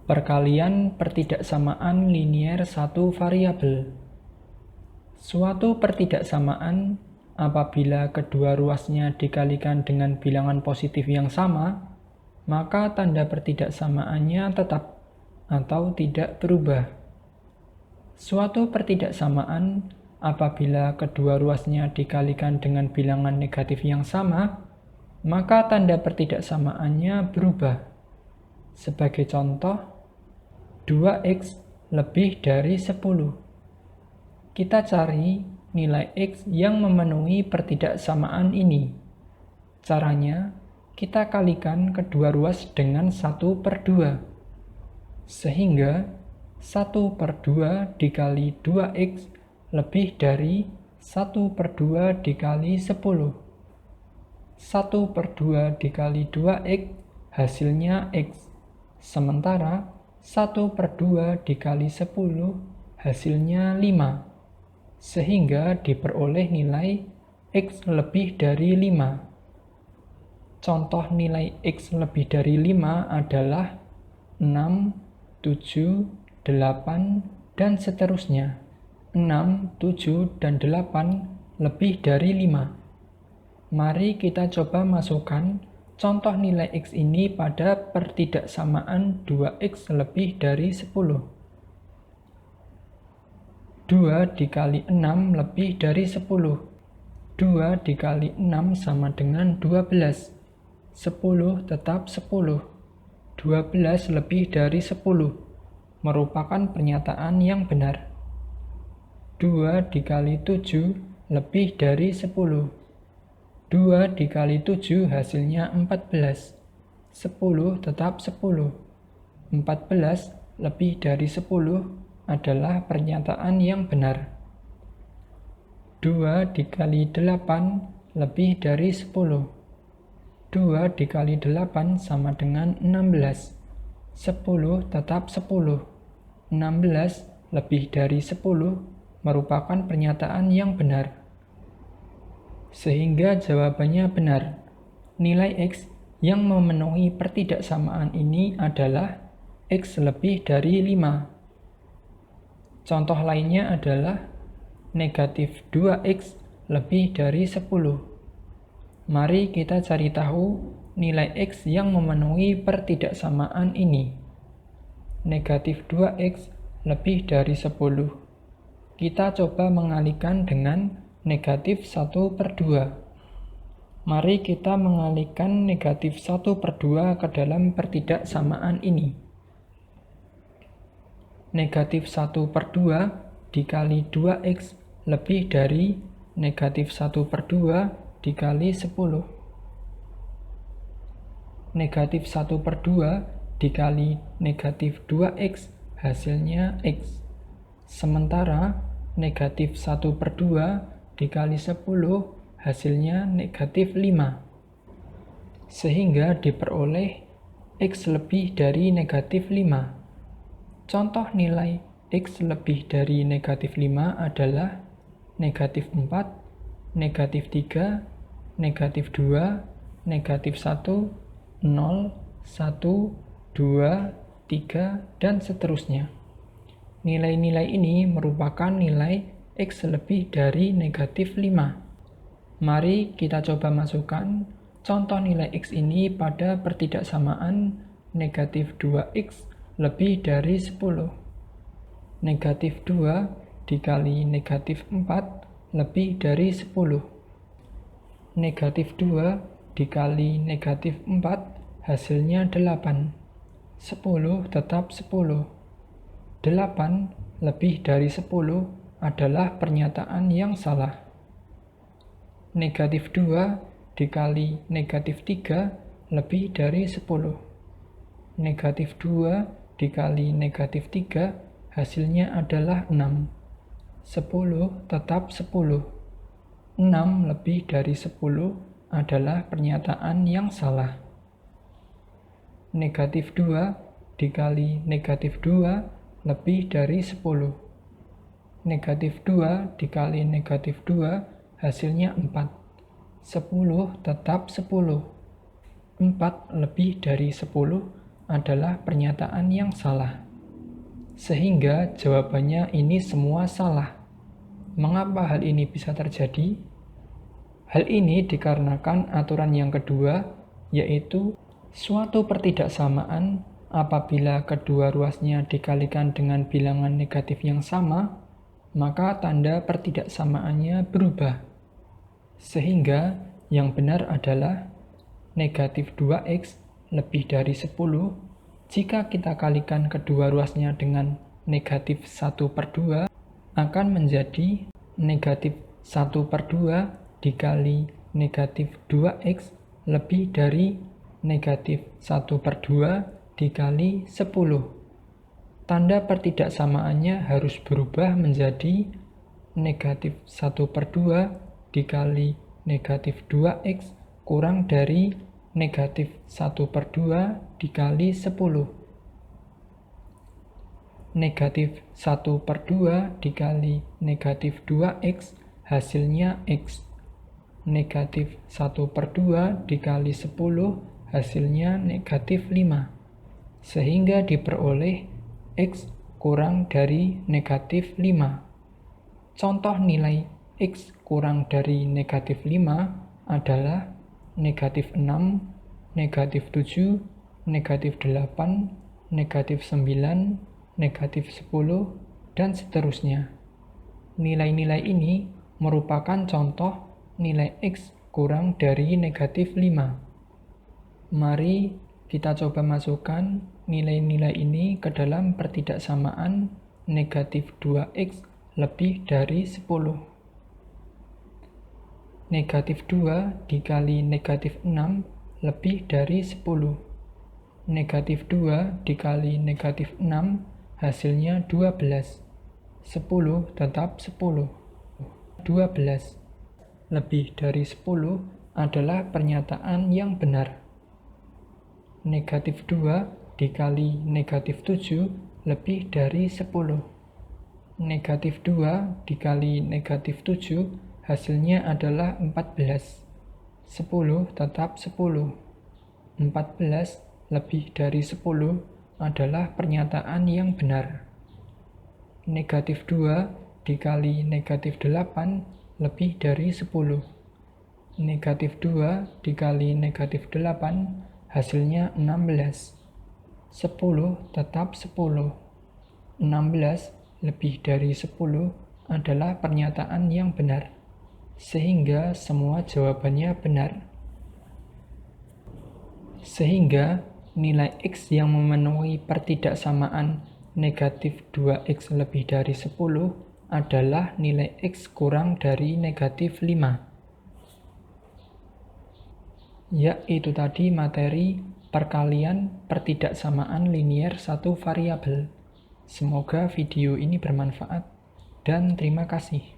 Perkalian pertidaksamaan linier satu variabel. Suatu pertidaksamaan apabila kedua ruasnya dikalikan dengan bilangan positif yang sama, maka tanda pertidaksamaannya tetap atau tidak berubah. Suatu pertidaksamaan apabila kedua ruasnya dikalikan dengan bilangan negatif yang sama, maka tanda pertidaksamaannya berubah. Sebagai contoh, 2x lebih dari 10. Kita cari nilai x yang memenuhi pertidaksamaan ini. Caranya, kita kalikan kedua ruas dengan 1/2. Sehingga 1/2 dikali 2x lebih dari 1/2 dikali 10. 1/2 dikali 2x hasilnya x. Sementara 1/2 dikali 10 hasilnya 5. Sehingga diperoleh nilai x lebih dari 5. Contoh nilai x lebih dari 5 adalah 6, 7, 8, dan seterusnya. 6, 7, dan 8 lebih dari 5. Mari kita coba masukkan contoh nilai x ini pada pertidaksamaan 2x lebih dari 10. 2 dikali 6 lebih dari 10. 2 dikali 6 sama dengan 12. 10 tetap 10. 12 lebih dari 10 merupakan pernyataan yang benar. 2 dikali 7 lebih dari 10. 2 dikali 7 hasilnya 14. 10 tetap 10. 14 lebih dari 10 adalah pernyataan yang benar. 2 dikali 8 lebih dari 10. 2 dikali 8 sama dengan 16. 10 tetap 10. 16 lebih dari 10 merupakan pernyataan yang benar. Sehingga jawabannya benar. Nilai x yang memenuhi pertidaksamaan ini adalah x lebih dari 5. Contoh lainnya adalah negatif 2x lebih dari 10. Mari kita cari tahu nilai x yang memenuhi pertidaksamaan ini. Negatif 2x lebih dari 10. Kita coba mengalihkan dengan negatif 1/2. Mari kita mengalihkan negatif 1/2 ke dalam pertidaksamaan ini. Negatif 1/2 dikali 2x lebih dari negatif 1/2 dikali 10. Negatif 1/2 dikali negatif 2x hasilnya x. Sementara negatif 1/2 dikali 10 hasilnya negatif 5. Sehingga diperoleh x lebih dari negatif 5. Contoh nilai x lebih dari negatif 5 adalah negatif 4, negatif 3, negatif 2, negatif 1, 0, 1, 2, 3, dan seterusnya. Nilai-nilai ini merupakan nilai x lebih dari negatif 5. Mari kita coba masukkan contoh nilai x ini pada pertidaksamaan negatif 2x lebih dari 10. Negatif 2 dikali negatif 4 lebih dari 10. Negatif 2 dikali negatif 4 hasilnya 8. 10 tetap 10. 8 lebih dari 10 adalah pernyataan yang salah. Negatif 2 dikali negatif 3 lebih dari 10. Negatif 2 dikali negatif 3 hasilnya adalah 6. 10 tetap 10. 6 lebih dari 10 adalah pernyataan yang salah. Negatif 2 dikali negatif 2 lebih dari 10. Negatif 2 dikali negatif 2 hasilnya 4. 10 tetap 10. 4 lebih dari 10 adalah pernyataan yang salah. Sehingga jawabannya ini semua salah. Mengapa hal ini bisa terjadi? Hal ini dikarenakan aturan yang kedua, yaitu suatu pertidaksamaan apabila kedua ruasnya dikalikan dengan bilangan negatif yang sama, maka tanda pertidaksamaannya berubah. Sehingga yang benar adalah negatif 2x lebih dari 10 jika kita kalikan kedua ruasnya dengan negatif 1/2 akan menjadi negatif 1/2 dikali negatif 2x lebih dari negatif 1/2 dikali 10. Tanda pertidaksamaannya harus berubah menjadi negatif 1/2 dikali negatif 2x kurang dari negatif 1/2 dikali 10. Negatif 1/2 dikali negatif 2x hasilnya x. Negatif 1/2 dikali 10 hasilnya negatif 5. Sehingga diperoleh x kurang dari negatif 5. Contoh nilai x kurang dari negatif 5 adalah negatif 6, negatif 7, negatif 8, negatif 9, negatif 10, dan seterusnya. Nilai-nilai ini merupakan contoh nilai x kurang dari negatif 5. Mari kita coba masukkan nilai-nilai ini ke dalam pertidaksamaan negatif 2x lebih dari 10. Negatif 2 dikali negatif 6 lebih dari 10. Negatif 2 dikali negatif 6 hasilnya 12. 10 tetap 10. 12 lebih dari 10 adalah pernyataan yang benar. Negatif 2 dikali negatif 7 lebih dari 10. Negatif 2 dikali negatif 7 hasilnya adalah 14. 10 tetap 10. 14 lebih dari 10 adalah pernyataan yang benar. Negatif 2 dikali negatif 8 lebih dari 10. Negatif 2 dikali negatif 8 hasilnya 16. 10 tetap 10. 16 lebih dari 10 adalah pernyataan yang benar. Sehingga semua jawabannya benar. Sehingga nilai x yang memenuhi pertidaksamaan negatif 2x lebih dari 10 adalah nilai x kurang dari negatif 5. Ya, itu tadi materi perkalian pertidaksamaan linier satu variabel. Semoga video ini bermanfaat dan terima kasih.